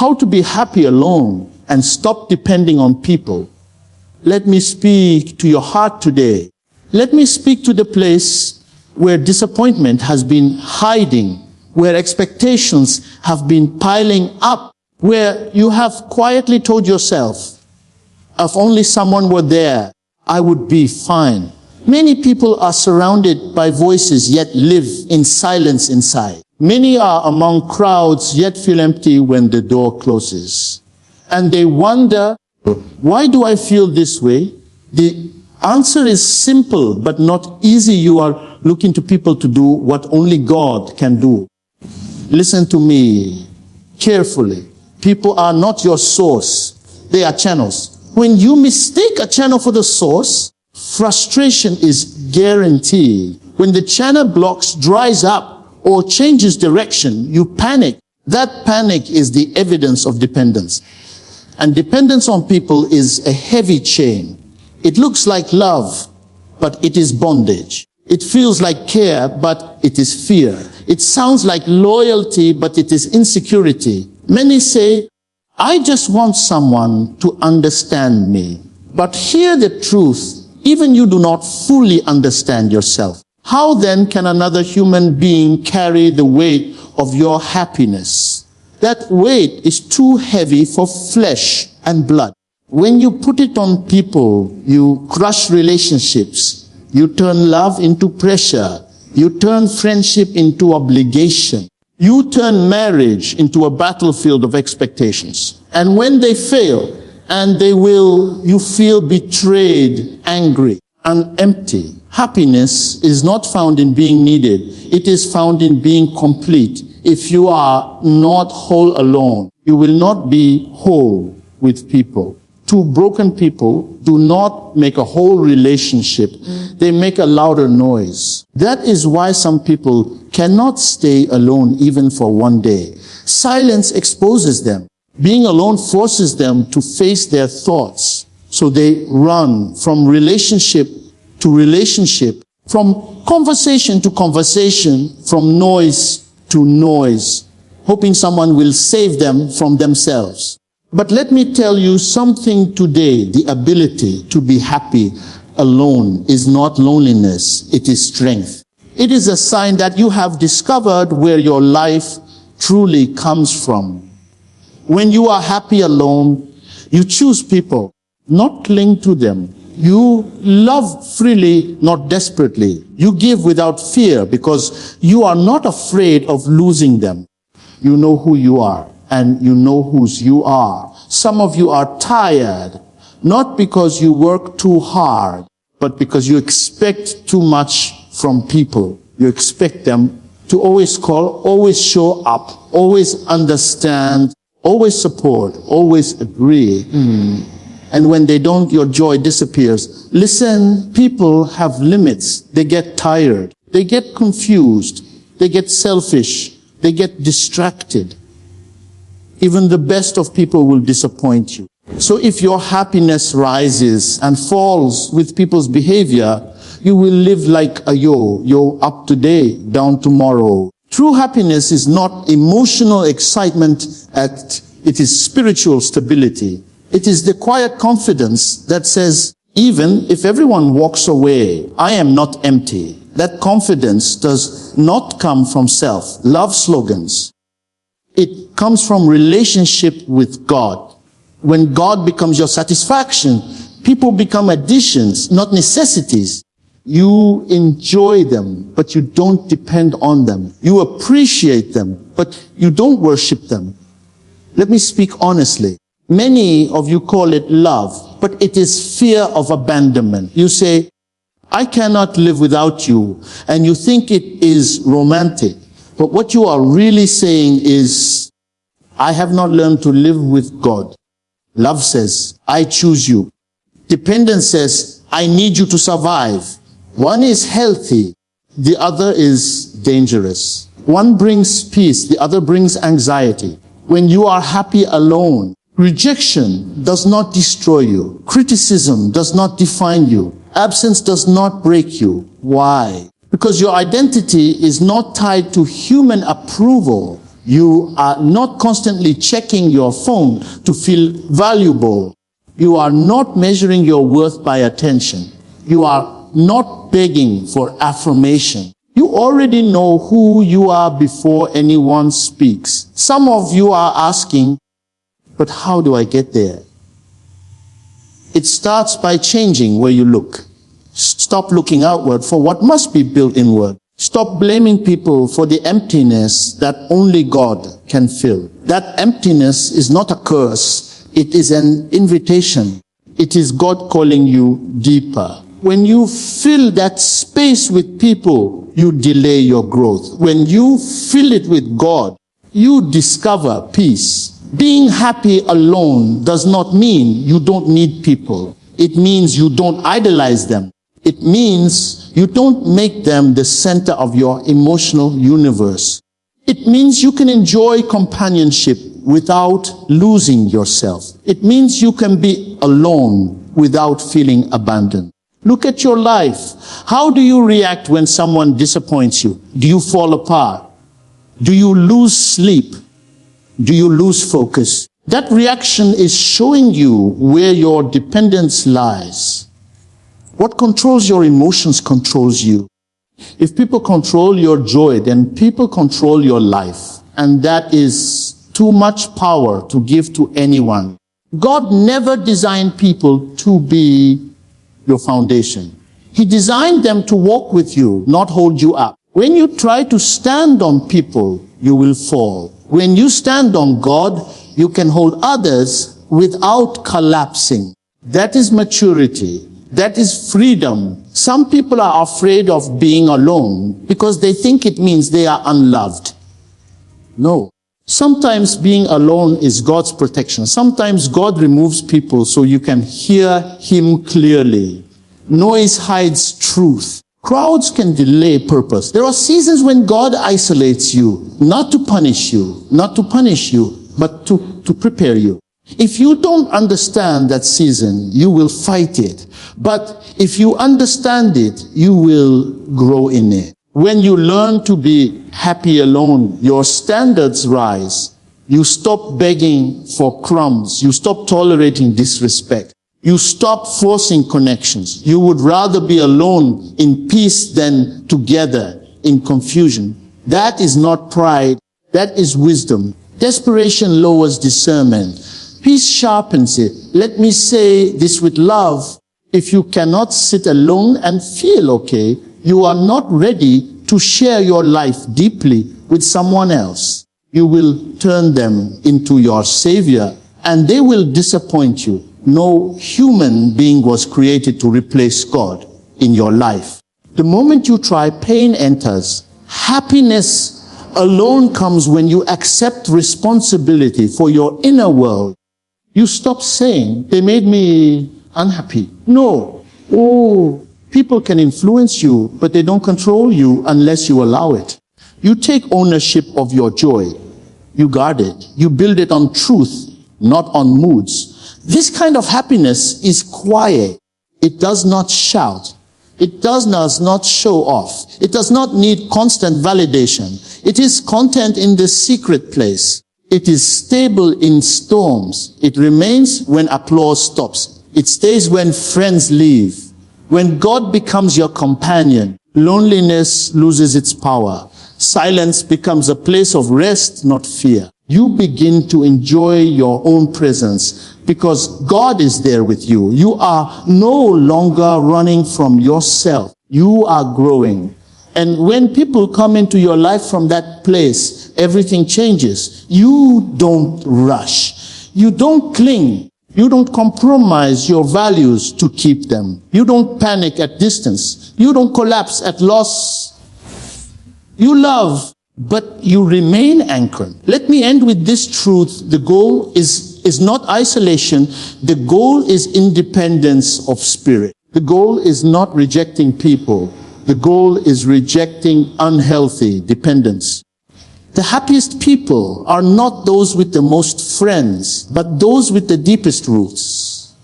how to be happy alone and stop depending on people, let me speak to your heart today. Let me speak to the place where disappointment has been hiding, where expectations have been piling up, where you have quietly told yourself, if only someone were there, I would be fine. Many people are surrounded by voices yet live in silence inside. Many are among crowds yet feel empty when the door closes. And they wonder, why do I feel this way? The answer is simple but not easy. You are looking to people to do what only God can do. Listen to me carefully. People are not your source. They are channels. When you mistake a channel for the source, frustration is guaranteed. When the channel blocks, dries up, or changes direction, you panic. That panic is the evidence of dependence. And dependence on people is a heavy chain. It looks like love, but it is bondage. It feels like care, but it is fear. It sounds like loyalty, but it is insecurity. Many say, I just want someone to understand me. But hear the truth, even you do not fully understand yourself. How then can another human being carry the weight of your happiness? That weight is too heavy for flesh and blood. When you put it on people, you crush relationships. You turn love into pressure. You turn friendship into obligation. You turn marriage into a battlefield of expectations. And when they fail, and they will, you feel betrayed, angry, and empty. Happiness is not found in being needed. It is found in being complete. If you are not whole alone, you will not be whole with people. Two broken people do not make a whole relationship. They make a louder noise. That is why some people cannot stay alone even for one day. Silence exposes them. Being alone forces them to face their thoughts. So they run from relationship to relationship, from conversation to conversation, from noise to noise, hoping someone will save them from themselves. But let me tell you something today. The ability to be happy alone is not loneliness, it is strength. It is a sign that you have discovered where your life truly comes from. When you are happy alone, you choose people, not cling to them. You love freely, not desperately. You give without fear because you are not afraid of losing them. You know who you are and you know whose you are. Some of you are tired, not because you work too hard, but because you expect too much from people. You expect them to always call, always show up, always understand, always support, always agree. And when they don't, your joy disappears. Listen, people have limits. They get tired. They get confused. They get selfish. They get distracted. Even the best of people will disappoint you. So if your happiness rises and falls with people's behavior, you will live like a yo up today, down tomorrow. True happiness is not emotional excitement, it is spiritual stability. It is the quiet confidence that says, even if everyone walks away, I am not empty. That confidence does not come from self-love slogans. It comes from relationship with God. When God becomes your satisfaction, people become additions, not necessities. You enjoy them, but you don't depend on them. You appreciate them, but you don't worship them. Let me speak honestly. Many of you call it love, but it is fear of abandonment. You say, I cannot live without you, and you think it is romantic. But what you are really saying is, I have not learned to live with God. Love says, I choose you. Dependence says, I need you to survive. One is healthy, the other is dangerous. One brings peace, the other brings anxiety. When you are happy alone, rejection does not destroy you. Criticism does not define you. Absence does not break you. Why? Because your identity is not tied to human approval. You are not constantly checking your phone to feel valuable. You are not measuring your worth by attention. You are not begging for affirmation. You already know who you are before anyone speaks. Some of you are asking, but how do I get there? It starts by changing where you look. Stop looking outward for what must be built inward. Stop blaming people for the emptiness that only God can fill. That emptiness is not a curse. It is an invitation. It is God calling you deeper. When you fill that space with people, you delay your growth. When you fill it with God, you discover peace. Being happy alone does not mean you don't need people. It means you don't idolize them. It means you don't make them the center of your emotional universe. It means you can enjoy companionship without losing yourself. It means you can be alone without feeling abandoned. Look at your life. How do you react when someone disappoints you? Do you fall apart? Do you lose sleep? Do you lose focus? That reaction is showing you where your dependence lies. What controls your emotions controls you. If people control your joy, then people control your life. And that is too much power to give to anyone. God never designed people to be your foundation. He designed them to walk with you, not hold you up. When you try to stand on people, you will fall. When you stand on God, you can hold others without collapsing. That is maturity. That is freedom. Some people are afraid of being alone because they think it means they are unloved. No. Sometimes being alone is God's protection. Sometimes God removes people so you can hear Him clearly. Noise hides truth. Crowds can delay purpose. There are seasons when God isolates you, not to punish you, but to prepare you. If you don't understand that season, you will fight it. But if you understand it, you will grow in it. When you learn to be happy alone, your standards rise. You stop begging for crumbs. You stop tolerating disrespect. You stop forcing connections. You would rather be alone in peace than together in confusion. That is not pride. That is wisdom. Desperation lowers discernment. Peace sharpens it. Let me say this with love. If you cannot sit alone and feel okay, you are not ready to share your life deeply with someone else. You will turn them into your savior, and they will disappoint you. No human being was created to replace God in your life. The moment you try, pain enters. Happiness alone comes when you accept responsibility for your inner world. You stop saying, they made me unhappy. No. Oh, people can influence you, but they don't control you unless you allow it. You take ownership of your joy. You guard it. You build it on truth, not on moods. This kind of happiness is quiet. It does not shout. It does not show off. It does not need constant validation. It is content in the secret place. It is stable in storms. It remains when applause stops. It stays when friends leave. When God becomes your companion, loneliness loses its power. Silence becomes a place of rest, not fear. You begin to enjoy your own presence because God is there with you. You are no longer running from yourself. You are growing. And when people come into your life from that place, everything changes. You don't rush. You don't cling. You don't compromise your values to keep them. You don't panic at distance. You don't collapse at loss. You love, but you remain anchored. Let me end with this truth. The goal is not isolation. The goal is independence of spirit. The goal is not rejecting people. The goal is rejecting unhealthy dependence. The happiest people are not those with the most friends, but those with the deepest roots.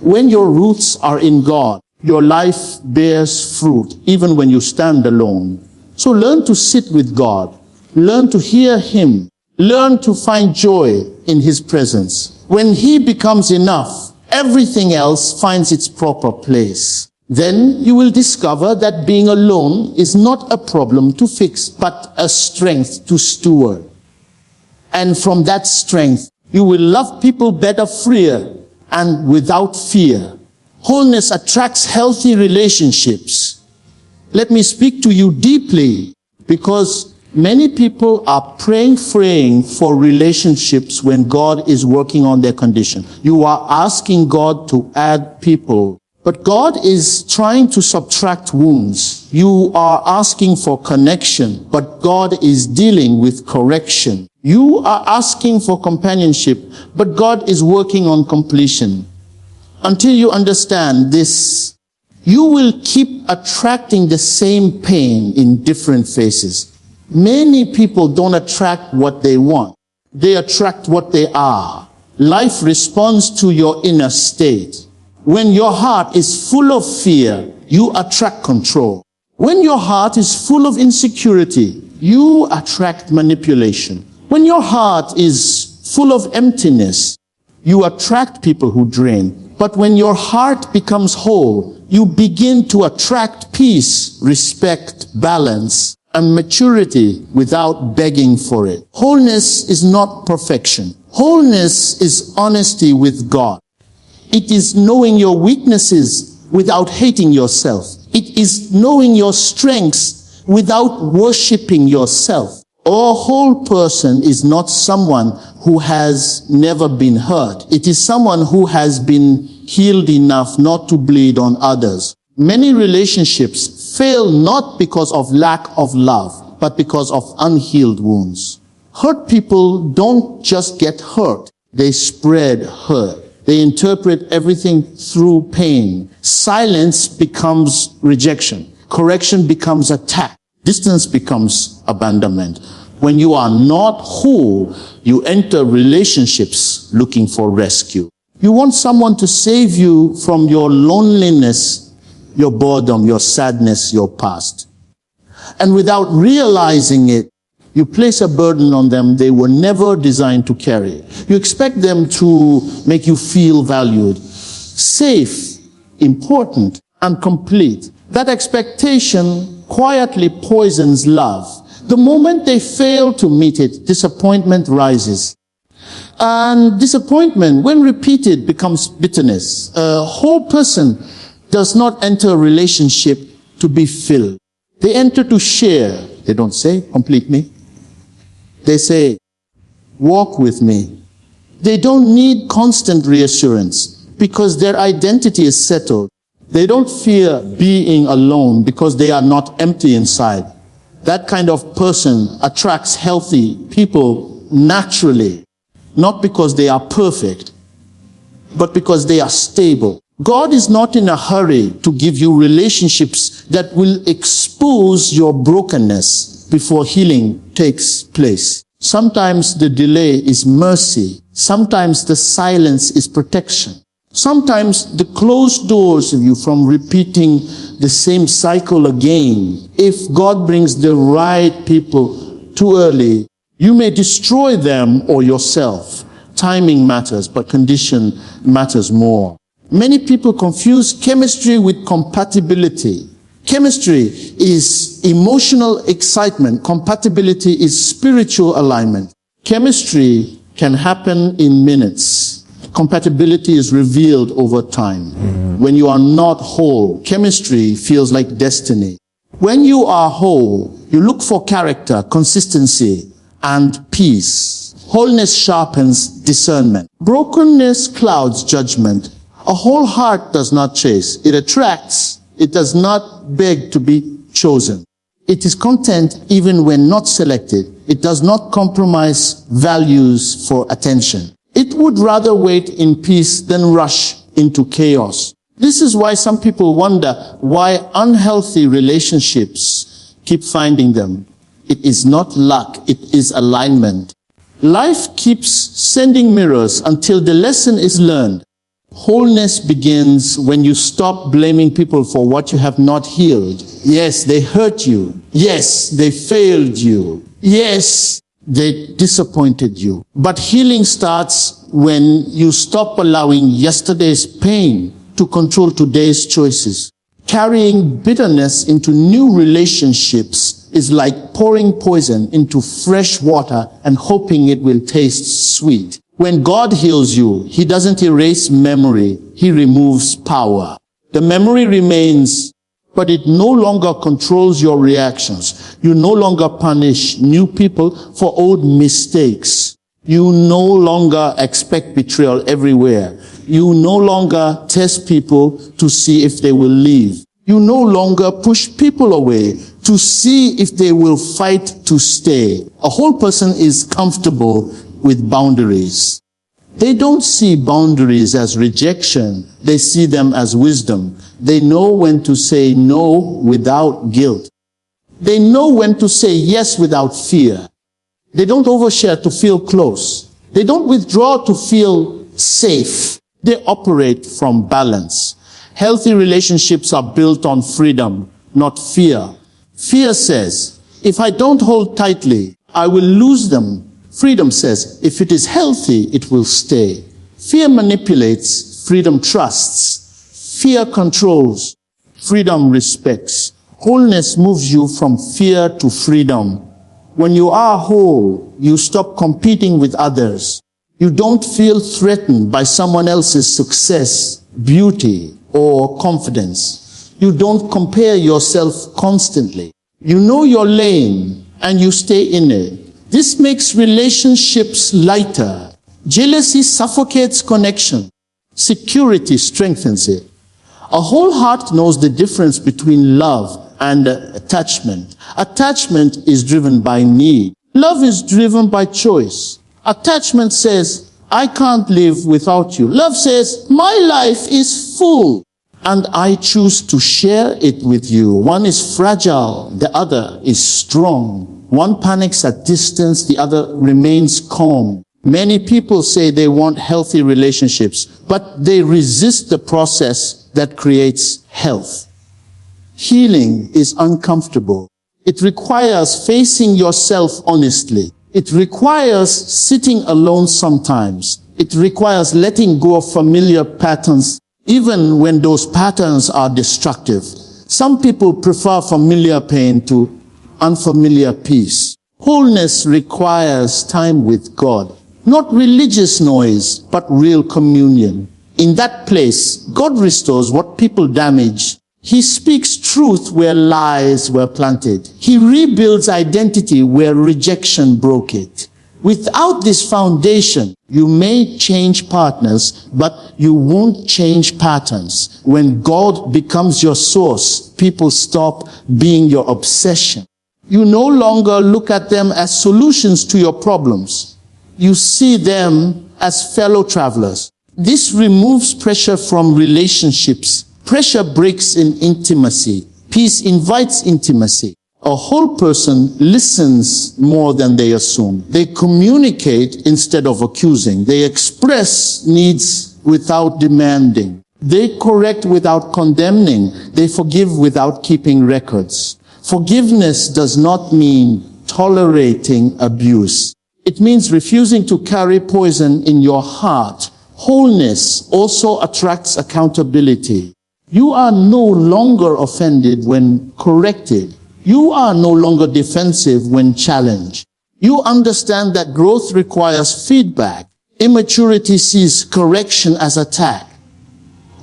When your roots are in God, your life bears fruit, even when you stand alone. So learn to sit with God. Learn to hear him. Learn to find joy in his presence. When he becomes enough, everything else finds its proper place. Then you will discover that being alone is not a problem to fix, but a strength to steward. And from that strength, you will love people better, freer, and without fear. Wholeness attracts healthy relationships. Let me speak to you deeply, because many people are praying for relationships when God is working on their condition. You are asking God to add people, but God is trying to subtract wounds. You are asking for connection, but God is dealing with correction. You are asking for companionship, but God is working on completion. Until you understand this, you will keep attracting the same pain in different faces. Many people don't attract what they want. They attract what they are. Life responds to your inner state. When your heart is full of fear, you attract control. When your heart is full of insecurity, you attract manipulation. When your heart is full of emptiness, you attract people who drain. But when your heart becomes whole, you begin to attract peace, respect, balance, and maturity without begging for it. Wholeness is not perfection. Wholeness is honesty with God. It is knowing your weaknesses without hating yourself. It is knowing your strengths without worshiping yourself. A whole person is not someone who has never been hurt. It is someone who has been healed enough not to bleed on others. Many relationships fail not because of lack of love, but because of unhealed wounds. Hurt people don't just get hurt, they spread hurt. They interpret everything through pain. Silence becomes rejection. Correction becomes attack. Distance becomes abandonment. When you are not whole, you enter relationships looking for rescue. You want someone to save you from your loneliness, your boredom, your sadness, your past. And without realizing it, you place a burden on them they were never designed to carry. You expect them to make you feel valued, safe, important, and complete. That expectation quietly poisons love. The moment they fail to meet it, disappointment rises. And disappointment, when repeated, becomes bitterness. A whole person does not enter a relationship to be filled. They enter to share. They don't say, complete me. They say, walk with me. They don't need constant reassurance because their identity is settled. They don't fear being alone because they are not empty inside. That kind of person attracts healthy people naturally, not because they are perfect, but because they are stable. God is not in a hurry to give you relationships that will expose your brokenness before healing takes place. Sometimes the delay is mercy. Sometimes the silence is protection. Sometimes the closed doors of you from repeating the same cycle again. If God brings the right people too early, you may destroy them or yourself. Timing matters, but condition matters more. Many people confuse chemistry with compatibility. Chemistry is emotional excitement. Compatibility is spiritual alignment. Chemistry can happen in minutes. Compatibility is revealed over time. When you are not whole, chemistry feels like destiny. When you are whole, you look for character, consistency, and peace. Wholeness sharpens discernment. Brokenness clouds judgment. A whole heart does not chase. It attracts. It does not beg to be chosen. It is content even when not selected. It does not compromise values for attention. It would rather wait in peace than rush into chaos. This is why some people wonder why unhealthy relationships keep finding them. It is not luck, it is alignment. Life keeps sending mirrors until the lesson is learned. Wholeness begins when you stop blaming people for what you have not healed. Yes, they hurt you. Yes, they failed you. Yes, they disappointed you. But healing starts when you stop allowing yesterday's pain to control today's choices. Carrying bitterness into new relationships is like pouring poison into fresh water and hoping it will taste sweet. When God heals you, He doesn't erase memory, He removes power. The memory remains, but it no longer controls your reactions. You no longer punish new people for old mistakes. You no longer expect betrayal everywhere. You no longer test people to see if they will leave. You no longer push people away to see if they will fight to stay. A whole person is comfortable with boundaries. They don't see boundaries as rejection. They see them as wisdom. They know when to say no without guilt. They know when to say yes without fear. They don't overshare to feel close. They don't withdraw to feel safe. They operate from balance. Healthy relationships are built on freedom, not fear. Fear says, if I don't hold tightly, I will lose them. Freedom says, if it is healthy, it will stay. Fear manipulates, freedom trusts. Fear controls, freedom respects. Wholeness moves you from fear to freedom. When you are whole, you stop competing with others. You don't feel threatened by someone else's success, beauty, or confidence. You don't compare yourself constantly. You know your lane and you stay in it. This makes relationships lighter. Jealousy suffocates connection. Security strengthens it. A whole heart knows the difference between love and attachment. Attachment is driven by need. Love is driven by choice. Attachment says, I can't live without you. Love says, my life is full and I choose to share it with you. One is fragile, the other is strong. One panics at distance, the other remains calm. Many people say they want healthy relationships, but they resist the process that creates health. Healing is uncomfortable. It requires facing yourself honestly. It requires sitting alone sometimes. It requires letting go of familiar patterns, even when those patterns are destructive. Some people prefer familiar pain to unfamiliar peace. Wholeness requires time with God. Not religious noise, but real communion. In that place, God restores what people damage. He speaks truth where lies were planted. He rebuilds identity where rejection broke it. Without this foundation, you may change partners, but you won't change patterns. When God becomes your source, people stop being your obsession. You no longer look at them as solutions to your problems. You see them as fellow travelers. This removes pressure from relationships. Pressure breaks in intimacy. Peace invites intimacy. A whole person listens more than they assume. They communicate instead of accusing. They express needs without demanding. They correct without condemning. They forgive without keeping records. Forgiveness does not mean tolerating abuse. It means refusing to carry poison in your heart. Wholeness also attracts accountability. You are no longer offended when corrected. You are no longer defensive when challenged. You understand that growth requires feedback. Immaturity sees correction as attack.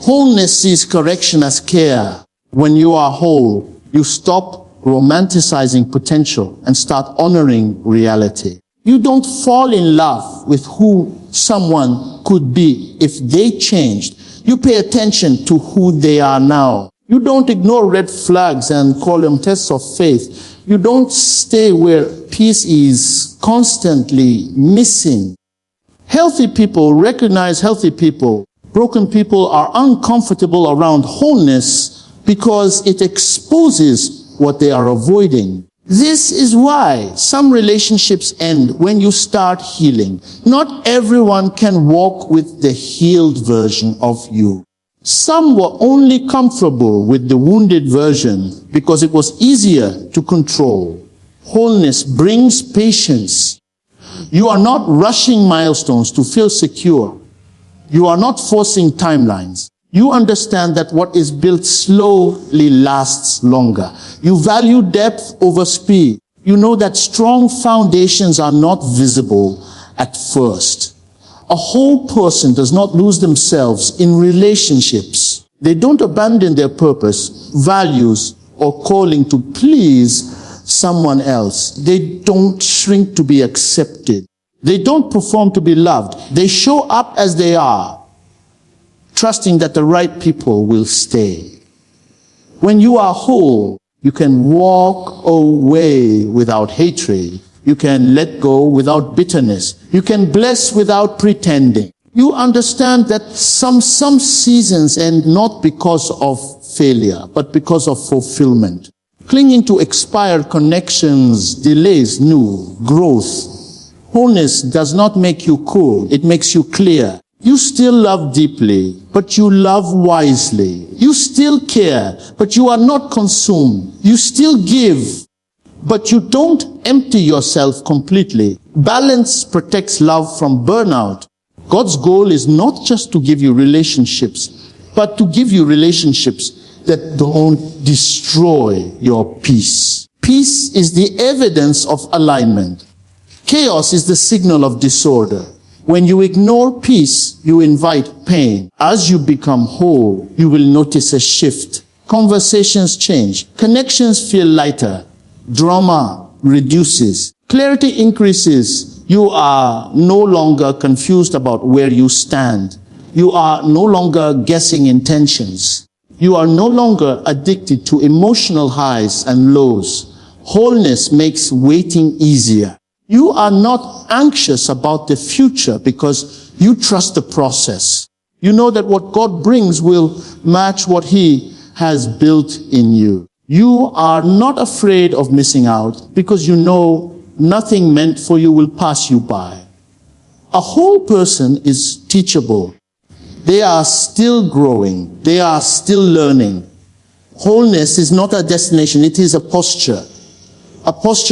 Wholeness sees correction as care. When you are whole, you stop romanticizing potential and start honoring reality. You don't fall in love with who someone could be if they changed. You pay attention to who they are now. You don't ignore red flags and call them tests of faith. You don't stay where peace is constantly missing. Healthy people recognize healthy people. Broken people are uncomfortable around wholeness because it exposes what they are avoiding. This is why some relationships end when you start healing. Not everyone can walk with the healed version of you. Some were only comfortable with the wounded version because it was easier to control. Wholeness brings patience. You are not rushing milestones to feel secure. You are not forcing timelines. You understand that what is built slowly lasts longer. You value depth over speed. You know that strong foundations are not visible at first. A whole person does not lose themselves in relationships. They don't abandon their purpose, values, or calling to please someone else. They don't shrink to be accepted. They don't perform to be loved. They show up as they are, trusting that the right people will stay. When you are whole, you can walk away without hatred. You can let go without bitterness. You can bless without pretending. You understand that some seasons end not because of failure, but because of fulfillment. Clinging to expired connections delays new growth. Wholeness does not make you cool, it makes you clear. You still love deeply, but you love wisely. You still care, but you are not consumed. You still give, but you don't empty yourself completely. Balance protects love from burnout. God's goal is not just to give you relationships, but to give you relationships that don't destroy your peace. Peace is the evidence of alignment. Chaos is the signal of disorder. When you ignore peace, you invite pain. As you become whole, you will notice a shift. Conversations change. Connections feel lighter. Drama reduces. Clarity increases. You are no longer confused about where you stand. You are no longer guessing intentions. You are no longer addicted to emotional highs and lows. Wholeness makes waiting easier. You are not anxious about the future because you trust the process. You know that what God brings will match what He has built in you. You are not afraid of missing out because you know nothing meant for you will pass you by. A whole person is teachable. They are still growing. They are still learning. Wholeness is not a destination, it is a posture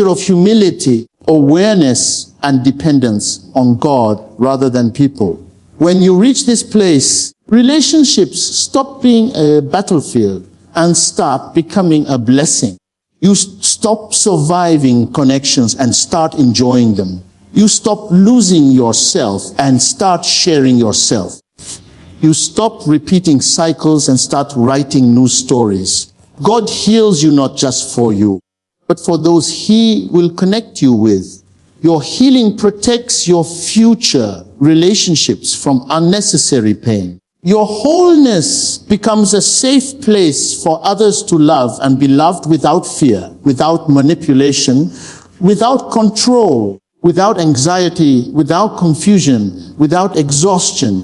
of humility, awareness, and dependence on God rather than people. When you reach this place, relationships stop being a battlefield and start becoming a blessing. You stop surviving connections and start enjoying them. You stop losing yourself and start sharing yourself. You stop repeating cycles and start writing new stories. God heals you not just for you, but for those He will connect you with. Your healing protects your future relationships from unnecessary pain. Your wholeness becomes a safe place for others to love and be loved without fear, without manipulation, without control, without anxiety, without confusion, without exhaustion.